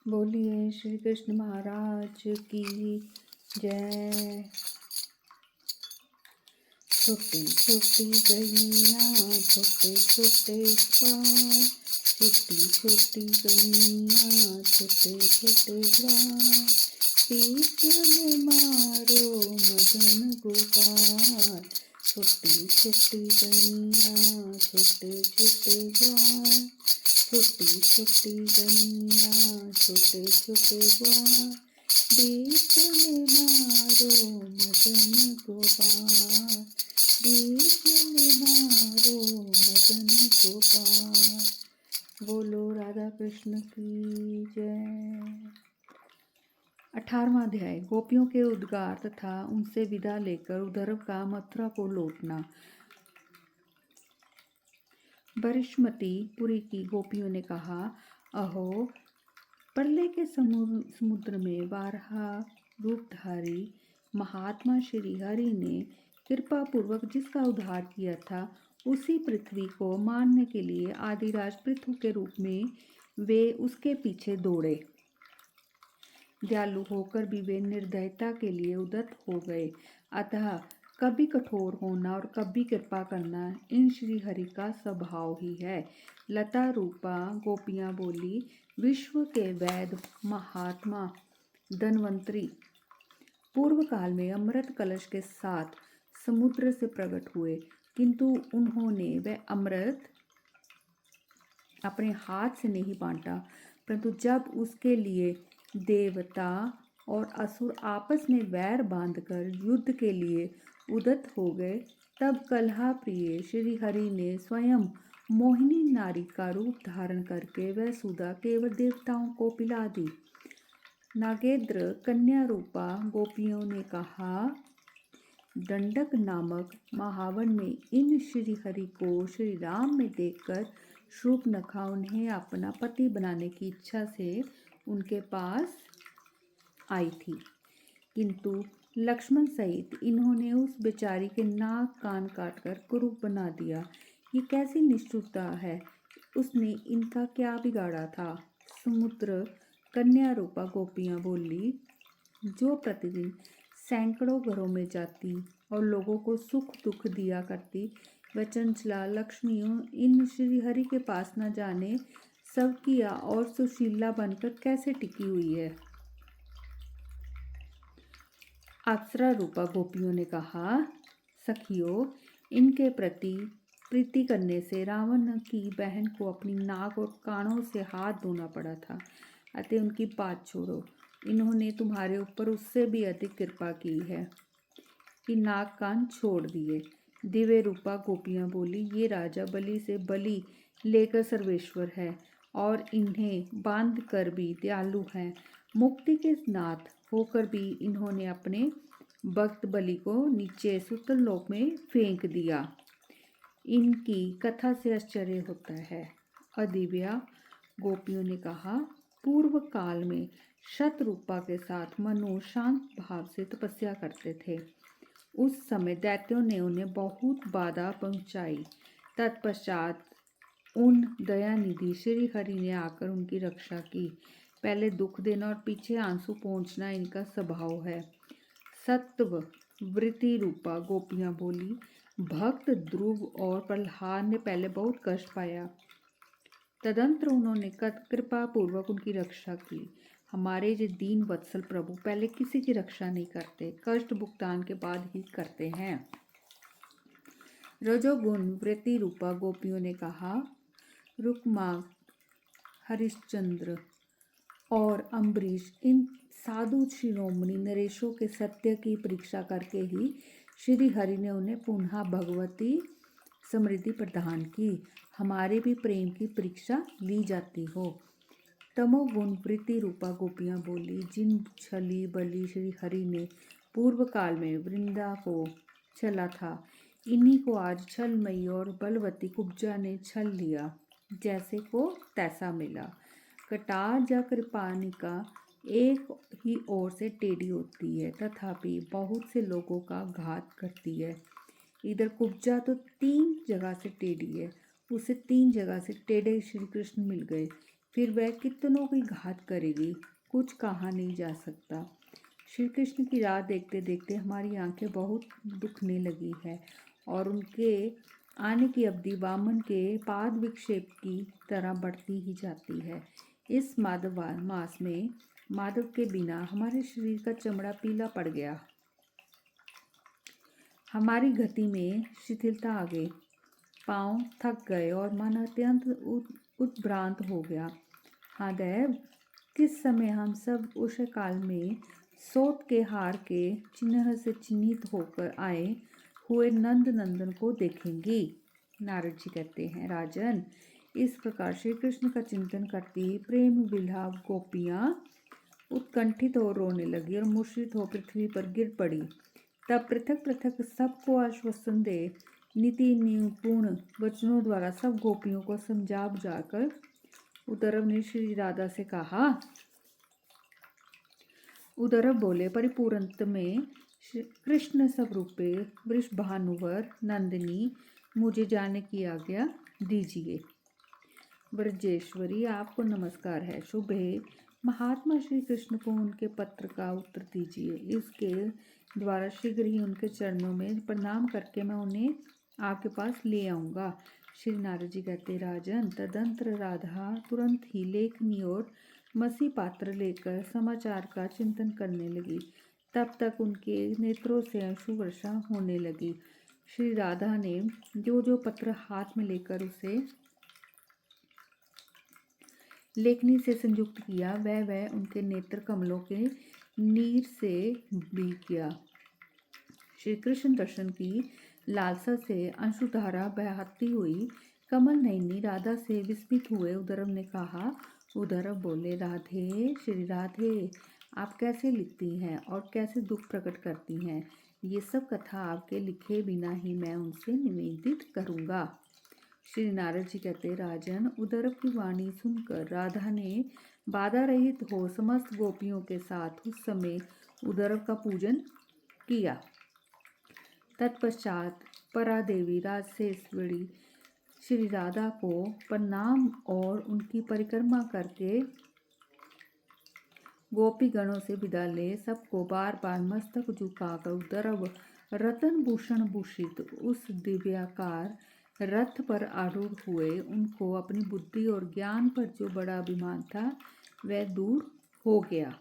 बोलिए श्री कृष्ण महाराज की जय। छोटी छोटी गैया छोटे छोटे ग्वाल, छोटी छोटी गैया छोटे छोटे ग्वाल, बीच में मारो मदन गोपाल। छोटी छोटी गैया छोटे छोटे ग्वाल, छोटी छोटी गैया छोटे छोटे ग्वाल, बीच में मारो मदन गोपाल, बीच में मारो मदन गोपाल। बोलो राधा कृष्ण की जय। 18वां अध्याय। गोपियों के उद्गार तथा उनसे विदा लेकर उद्धव का मथुरा को लौटना। बरिष्मती पुरी की गोपियों ने कहा, अहो, प्रलय के समुद्र में वाराह रूपधारी महात्मा श्री हरि ने कृपा पूर्वक जिसका उद्धार किया था, उसी पृथ्वी को मारने के लिए आदिराज पृथु के रूप में वे उसके पीछे दौड़े। दयालु होकर भी वे निर्दयता के लिए उद्यत हो गए। अतः कभी कठोर होना और कभी कृपा करना इन श्री हरि का स्वभाव ही है। लता रूपा गोपियाँ बोली, विश्व के वैद्य महात्मा धन्वंतरी पूर्व काल में अमृत कलश के साथ समुद्र से प्रकट हुए, किंतु उन्होंने वह अमृत अपने हाथ से नहीं बांटा, परंतु जब उसके लिए देवता और असुर आपस में वैर बांधकर युद्ध के लिए उद्यत हो गए, तब कलहा प्रिय श्री हरि ने स्वयं मोहिनी नारी का रूप धारण करके वह सुधा केवल देवताओं को पिला दी। नागेंद्र कन्या रूपा गोपियों ने कहा, दंडक नामक महावन में इन श्री हरि को श्री राम में देखकर शूर्पणखा उन्हें अपना पति बनाने की इच्छा से उनके पास आई थी, किंतु लक्ष्मण सहित इन्होंने उस बेचारी के नाक कान काटकर कुरूप बना दिया। ये कैसी निष्ठुरता है, उसने इनका क्या बिगाड़ा था। समुद्र कन्या रूपा गोपियाँ बोली, जो प्रतिदिन सैकड़ों घरों में जाती और लोगों को सुख दुख दिया करती, वह चंचला लक्ष्मियों इन श्री हरि के पास न जाने सब किया और सुशीला बनकर कैसे टिकी हुई है। अप्सरा रूपा गोपियों ने कहा, सखियों, इनके प्रति प्रीति करने से रावण की बहन को अपनी नाक और कानों से हाथ धोना पड़ा था, अतः उनकी बात छोड़ो। इन्होंने तुम्हारे ऊपर उससे भी अधिक कृपा की है कि नाक कान छोड़ दिए। दिव्य रूपा गोपियाँ बोली, ये राजा बलि से बलि लेकर सर्वेश्वर है और इन्हें बांध कर भी दयालु हैं। मुक्ति के नाथ होकर भी इन्होंने अपने भक्त बलि को नीचे सुतल लोक में फेंक दिया। इनकी कथा से आश्चर्य होता है। अदिव्या गोपियों ने कहा, पूर्व काल में शतरूपा के साथ मनु शांत भाव से तपस्या करते थे। उस समय दैत्यों ने उन्हें बहुत बाधा पहुंचाई। तत्पश्चात उन दयानिधि श्री हरि ने आकर उनकी रक्षा की। पहले दुख देना और पीछे आंसू पोंछना इनका स्वभाव है। सत्व वृत्ति रूपा गोपियाँ बोली, भक्त ध्रुव और प्रहलाद ने पहले बहुत कष्ट पाया, तदंतर उन्होंने कृपा पूर्वक उनकी रक्षा की। हमारे जो दीन वत्सल प्रभु पहले किसी की रक्षा नहीं करते, कष्ट भुगतान के बाद ही करते हैं। रजोगुण वृत्ति रूपा गोपियों ने कहा, रुक्मा, हरिश्चंद्र और अम्बरीश इन साधु शिरोमणि नरेशों के सत्य की परीक्षा करके ही श्री हरि ने उन्हें पुनः भगवती समृद्धि प्रदान की। हमारे भी प्रेम की परीक्षा ली जाती हो। तमोगुण वृत्ति रूपा गोपियाँ बोली, जिन छली बलि श्री हरि ने पूर्व काल में वृंदा को छला था, इन्हीं को आज छलमयी और बलवती कुब्जा ने छल लिया। जैसे को तैसा मिला। कटार या कृपानिका एक ही ओर से टेढ़ी होती है, तथापि बहुत से लोगों का घात करती है। इधर कुब्जा तो 3 जगह से टेढ़ी है, उसे 3 जगह से टेढ़े श्री कृष्ण मिल गए। फिर वह कितनों की घात करेगी, कुछ कहा नहीं जा सकता। श्री कृष्ण की राह देखते देखते हमारी आंखें बहुत दुखने लगी है और उनके आने की अवधि वामन के पाद विक्षेप की तरह बढ़ती ही जाती है। इस माधव मास में माधव के बिना हमारे शरीर का चमड़ा पीला पड़ गया, हमारी गति में शिथिलता आ गई, पांव थक गए और मन अत्यंत उत्भ्रांत हो गया। हाँ दैव, किस समय हम सब उस काल में सोत के हार के चिन्ह से चिन्हित होकर आए हुए नंद नंदन को देखेंगे। नारद जी कहते हैं, राजन, इस प्रकार श्री कृष्ण का चिंतन करती प्रेम विलाप गोपियां उत्कंठित हो रोने लगी और मूर्छित हो पृथ्वी पर गिर पड़ी। तब पृथक पृथक सबको आश्वासन दे नीति निपुण वचनों द्वारा सब गोपियों को समझा बुझाकर उद्धव ने श्री राधा से कहा। उद्धव बोले, परिपूर्णत में कृष्ण स्वरूपे वृषभानुवर नंदिनी, मुझे जाने की आज्ञा दीजिए। ब्रजेश्वरी, आपको नमस्कार है। शुभ है। महात्मा श्री कृष्ण को उनके पत्र का उत्तर दीजिए। इसके द्वारा शीघ्र ही उनके चरणों में प्रणाम करके मैं उन्हें आपके पास ले आऊँगा। श्री नारद जी कहते, राजन, तदंतर राधा तुरंत ही लेखनी और मसी पात्र लेकर समाचार का चिंतन करने लगी। तब तक उनके नेत्रों से अश्रु वर्षा होने लगी। श्री राधा ने जो जो पत्र हाथ में लेकर उसे लेखनी से संयुक्त किया, वह उनके नेत्र कमलों के नीर से भीग गया। श्री कृष्ण दर्शन की लालसा से अंशुधारा बहती हुई कमल नयनी राधा से विस्मित हुए उद्धव ने कहा। उद्धव बोले, राधे, श्री राधे, आप कैसे लिखती हैं और कैसे दुख प्रकट करती हैं, ये सब कथा आपके लिखे बिना ही मैं उनसे निवेदित करूँगा। श्री नारद जी कहते, राजन, उद्धव की वाणी सुनकर राधा ने बाधा रहित हो समस्त गोपियों के साथ उस समय उद्धव का पूजन किया। तत्पश्चात परादेवी राजसेश्वरी श्री राधा को प्रणाम और उनकी परिक्रमा करके गोपी गणों से विदा ले सबको बार बार मस्तक झुकाकर उद्धव रतन भूषण भूषित उस दिव्याकार रथ पर आरूढ़ हुए। उनको अपनी बुद्धि और ज्ञान पर जो बड़ा अभिमान था वह दूर हो गया।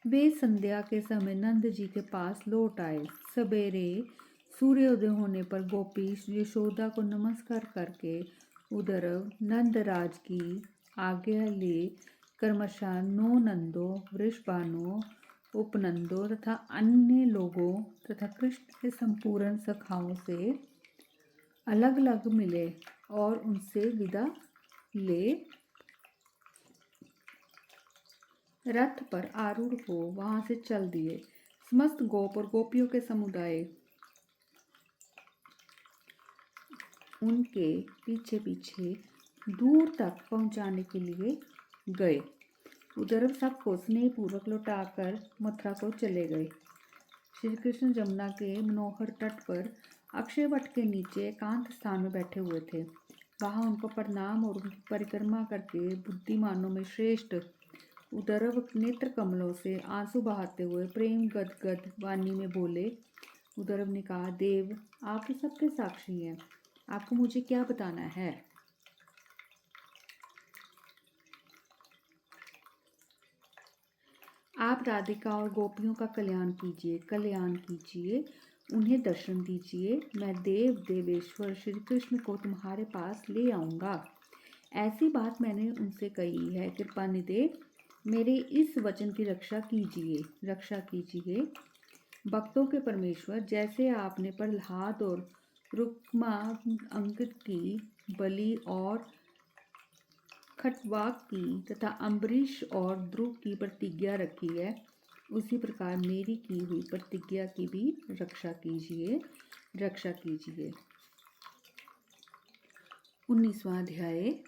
वे संध्या के समय नंद जी के पास लौट आए। सवेरे सूर्योदय होने पर गोपी यशोदा को नमस्कार करके उद्धव नंदराज की आज्ञा ले क्रमशः 9 नंदों, वृषभानुओं, उपनंदों तथा अन्य लोगों तथा कृष्ण के संपूर्ण सखाओं से अलग अलग मिले और उनसे विदा ले रथ पर आरूढ़ हो वहां से चल दिए। समस्त गोप और गोपियों के समुदाय उनके पीछे पीछे दूर तक पहुंचाने के लिए गए। उद्धव सबको स्नेहपूर्वक लौटाकर मथुरा को चले गए। श्री कृष्ण जमुना के मनोहर तट पर अक्षय वट के नीचे एकांत स्थान में बैठे हुए थे। वहां उनको प्रणाम और उनकी परिक्रमा करके बुद्धिमानों में श्रेष्ठ उद्धव नेत्र कमलों से आंसू बहाते हुए प्रेम गदगद वाणी में बोले। उद्धव ने कहा, देव, आप तो सबके साक्षी हैं, आपको मुझे क्या बताना है। आप राधिका और गोपियों का कल्याण कीजिए, उन्हें दर्शन दीजिए। मैं देव देवेश्वर श्री कृष्ण को तुम्हारे पास ले आऊँगा। ऐसी बात मैंने उनसे कही है, कृपा निधे मेरे इस वचन की रक्षा कीजिए। भक्तों के परमेश्वर, जैसे आपने प्रहलाद और रुक्मा अंकित की, बलि और खटवाक की तथा अम्बरीश और ध्रुव की प्रतिज्ञा रखी है, उसी प्रकार मेरी की हुई प्रतिज्ञा की भी रक्षा कीजिए। 19वां अध्याय।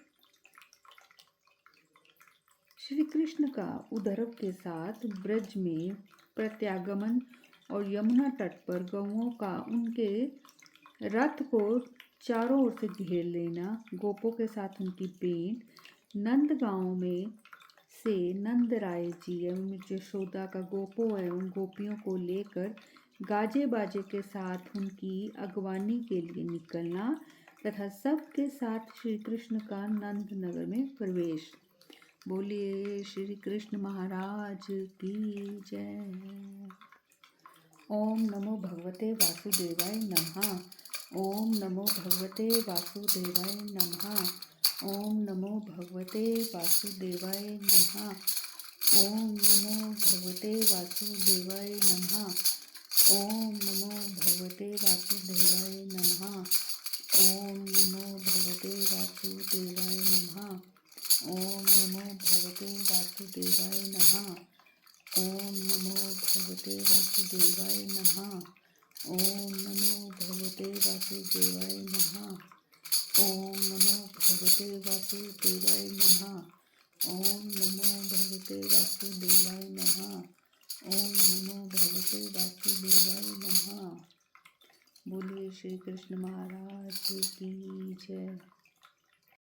श्री कृष्ण का उद्धव के साथ ब्रज में प्रत्यागमन और यमुना तट पर गौओं का उनके रथ को चारों ओर से घेर लेना, गोपों के साथ उनकी भेंट, नंदगांव में से नंद राय जी एवं यशोदा का गोपों एवं गोपियों को लेकर गाजे बाजे के साथ उनकी अगवानी के लिए निकलना तथा सबके साथ श्री कृष्ण का नंद नगर में प्रवेश। बोलिए श्री कृष्ण महाराज की जय। ओम नमो भगवते वासुदेवाय नमः। ओम नमो भगवते वासुदेवाय नमः। ओम नमो भगवते वासुदेवाय नमः। ओम नमो भगवते वासुदेवाय नमः। ओम नमो भगवते वासुदेवाय नमः। ओम नमो भगवते वासुदेवाय नमः। ओम नमो भगवते वासुदेवाय नमः। ओम नमो भगवते वासुदेवाय नमः। ओम नमो भगवते वासुदेवाय नमः। ओम नमो भगवते वासुदेवाय नमः। ओम नमो भगवते वासुदेवाय नमः। ओम नमो भगवते वासुदेवाय नमः। बोलिए श्री कृष्ण महाराज की जय।